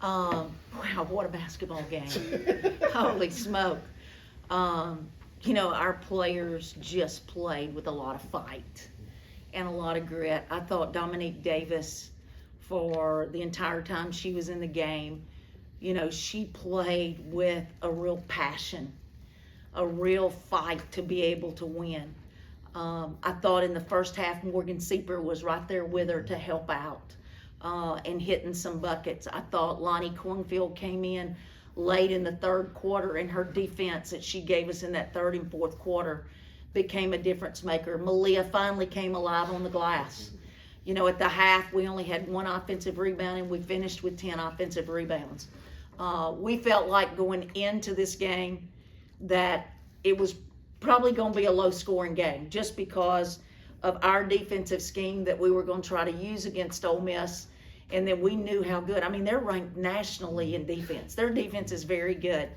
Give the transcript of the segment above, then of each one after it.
Wow, what a basketball game. Holy smoke. Our players just played with a lot of fight and a lot of grit. I thought Dominique Davis, for the entire time she was in the game, she played with a real passion, a real fight to be able to win. I thought in the first half, Morgan Sieper was right there with her to help out and hitting some buckets. I thought Lonnie Cornfield came in late in the third quarter, and her defense that she gave us in that third and fourth quarter became a difference maker. Malia finally came alive on the glass. At the half, we only had one offensive rebound, and we finished with 10 offensive rebounds. We felt like going into this game that it was probably going to be a low-scoring game just because of our defensive scheme that we were going to try to use against Ole Miss, and then we knew how good. I mean, they're ranked nationally in defense. Their defense is very good.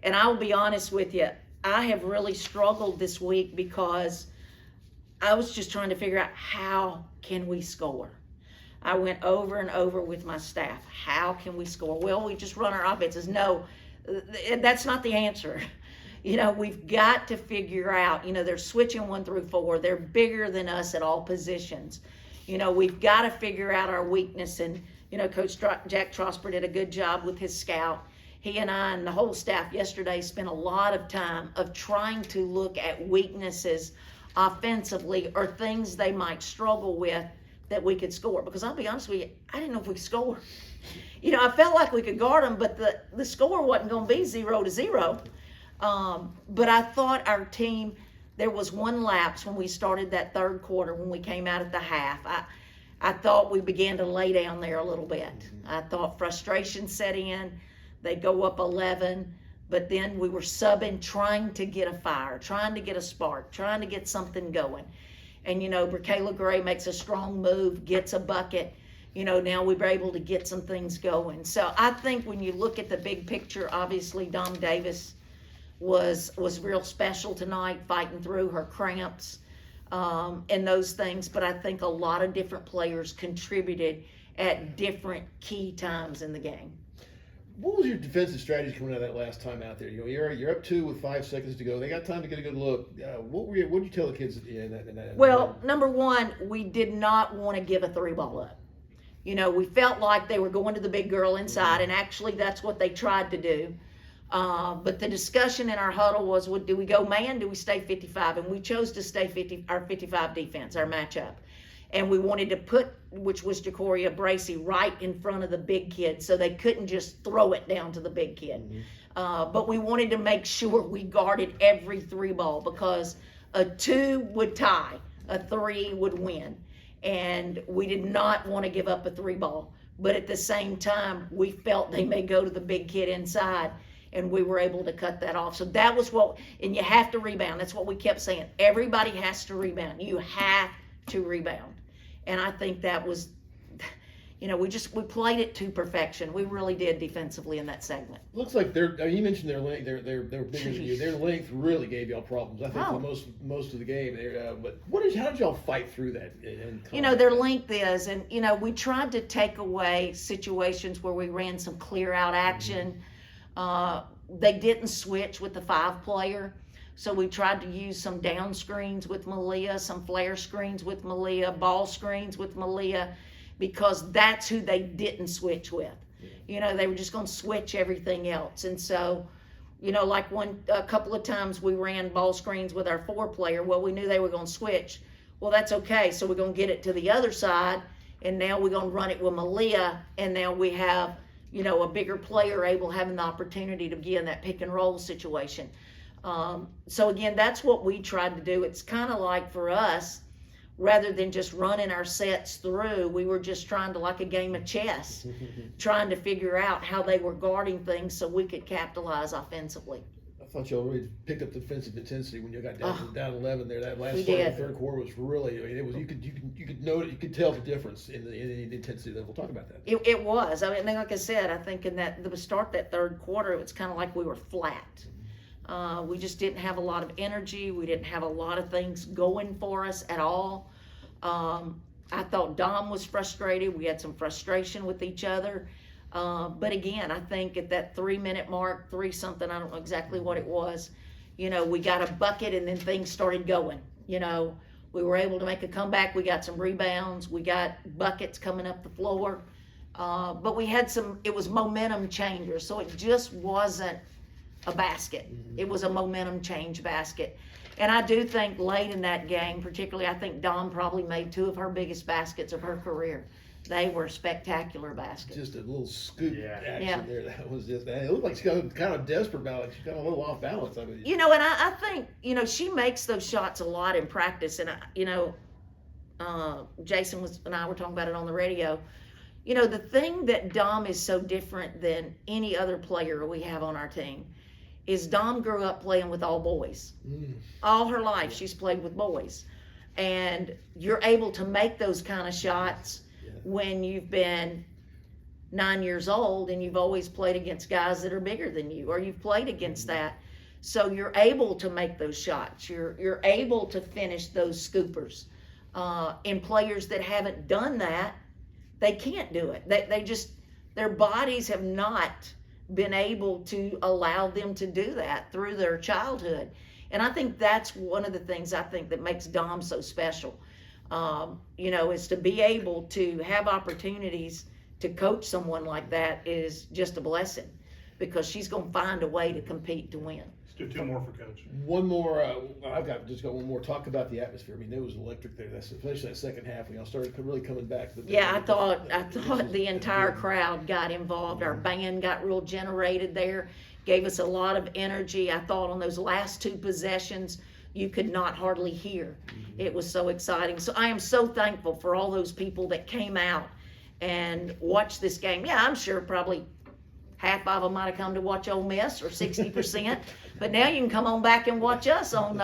And I'll be honest with you, I have really struggled this week because I was just trying to figure out how can we score. I went over and over with my staff. How can we score? Well, we just run our offenses. No, that's not the answer. We've got to figure out, they're switching 1 through 4. They're bigger than us at all positions. We've got to figure out our weakness. And, Coach Jack Trosper did a good job with his scout. He and I and the whole staff yesterday spent a lot of time of trying to look at weaknesses offensively or things they might struggle with that we could score. Because I'll be honest with you, I didn't know if we could score. I felt like we could guard them, but the score wasn't going to be 0-0. But I thought our team, there was one lapse when we started that third quarter, when we came out at the half. I thought we began to lay down there a little bit. I thought frustration set in. They go up 11, but then we were subbing, trying to get a fire, trying to get a spark, trying to get something going. And, Brickayla Gray makes a strong move, gets a bucket. Now we were able to get some things going. So I think when you look at the big picture, obviously Dom Davis was real special tonight, fighting through her cramps and those things. But I think a lot of different players contributed at different key times in the game. What was your defensive strategy coming out of that last time out there? You're up 2 with 5 seconds to go. They got time to get a good look. What did you tell the kids in that? Well, number one, we did not want to give a 3-ball up. We felt like they were going to the big girl inside, and actually that's what they tried to do. But the discussion in our huddle was, do we go man? Do we stay 55? And we chose to stay our 55 defense, our matchup. And we wanted to put, which was Jacoria Bracey, right in front of the big kid so they couldn't just throw it down to the big kid. But we wanted to make sure we guarded every 3-ball because a 2 would tie, a 3 would win. And we did not want to give up a 3-ball. But at the same time, we felt they may go to the big kid inside, and we were able to cut that off. So that was and you have to rebound. That's what we kept saying. Everybody has to rebound. You have to rebound. And I think that was, we played it to perfection. We really did defensively in that segment. Looks like you mentioned their length. They're bigger than you. Their length really gave y'all problems. I think for most of the game. But how did y'all fight through that? Their length is, and we tried to take away situations where we ran some clear out action. They didn't switch with the 5-player. So we tried to use some down screens with Malia, some flare screens with Malia, ball screens with Malia, because that's who they didn't switch with. They were just going to switch everything else. And so, like a couple of times we ran ball screens with our 4-player. Well, we knew they were going to switch. Well, that's okay. So we're going to get it to the other side, and now we're going to run it with Malia, and now we have, a bigger player having the opportunity to be in that pick and roll situation. So again, that's what we tried to do. It's kind of like for us, rather than just running our sets through, we were just trying to, like a game of chess, trying to figure out how they were guarding things so we could capitalize offensively. I thought y'all really picked up the defensive intensity when you got down 11 there. That last third quarter was really. It was you could tell the difference in the intensity level. Talk about that. It was. Like I said, I think in the start that third quarter, it was kind of like we were flat. We just didn't have a lot of energy. We didn't have a lot of things going for us at all. I thought Dom was frustrated. We had some frustration with each other. But again, I think at that 3-minute mark, 3 something, I don't know exactly what it was, we got a bucket and then things started going. We were able to make a comeback. We got some rebounds. We got buckets coming up the floor. But we had it was momentum changers. So it just wasn't a basket. It was a momentum change basket. And I do think late in that game, particularly, I think Dom probably made 2 of her biggest baskets of her career. They were spectacular baskets. Just a little scoop action Yeah. there. That was just, it looked like she got kind of desperate about it. She got a little off balance. I mean, And I think, she makes those shots a lot in practice. And, Jason and I were talking about it on the radio. The thing that Dom is so different than any other player we have on our team is Dom grew up playing with all boys. All her life, she's played with boys. And you're able to make those kind of shots when you've been 9 years old and you've always played against guys that are bigger than you, or you've played against that. So you're able to make those shots. You're able to finish those scoopers. And players that haven't done that, they can't do it. They just, their bodies have not been able to allow them to do that through their childhood. And I think that's one of the things I think that makes Dom so special, is to be able to have opportunities to coach someone like that is just a blessing, because she's going to find a way to compete to win. Let's do 2 more for Coach. one more. I've got one more. Talk about the atmosphere. I mean, it was electric there. Especially that second half. Started really coming back. But Yeah, I thought the entire crowd got involved. Our band got real generated there, gave us a lot of energy. I thought on those last 2 possessions, you could not hardly hear. It was so exciting. So I am so thankful for all those people that came out and watched this game. Yeah, I'm sure probably half of them might have come to watch Ole Miss, or 60%. But now you can come on back and watch us on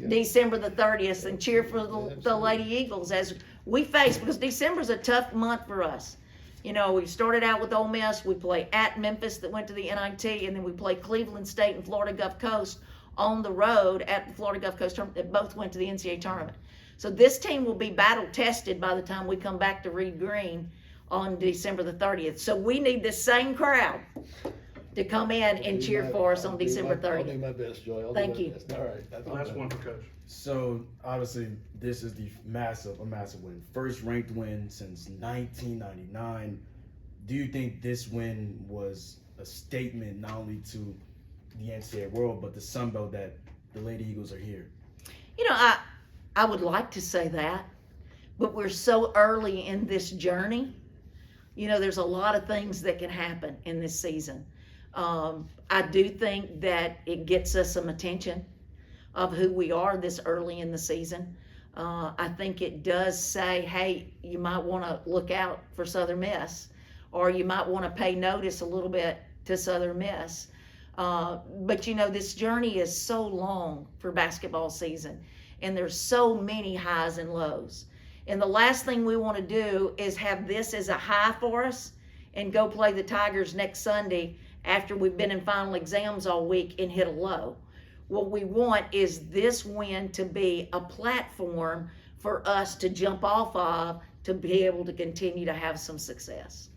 December the 30th and cheer for the Lady Eagles as we face, because December's a tough month for us. We started out with Ole Miss. We play at Memphis that went to the NIT, and then we play Cleveland State and Florida Gulf Coast on the road at the Florida Gulf Coast tournament that both went to the NCAA tournament. So this team will be battle tested by the time we come back to Reed Green on December the 30th. So we need the same crowd to come in and cheer for us on December 30th. I'll do my best, Joy. Thank you. All right. That's Last one for Coach. So obviously this is a massive win. First ranked win since 1999. Do you think this win was a statement not only to the NCAA world, but the Sun Belt, that the Lady Eagles are here? I would like to say that, but we're so early in this journey. There's a lot of things that can happen in this season. I do think that it gets us some attention of who we are this early in the season. I think it does say, hey, you might want to look out for Southern Miss, or you might want to pay notice a little bit to Southern Miss. But this journey is so long for basketball season, and there's so many highs and lows. And the last thing we want to do is have this as a high for us and go play the Tigers next Sunday after we've been in final exams all week and hit a low. What we want is this win to be a platform for us to jump off of to be able to continue to have some success.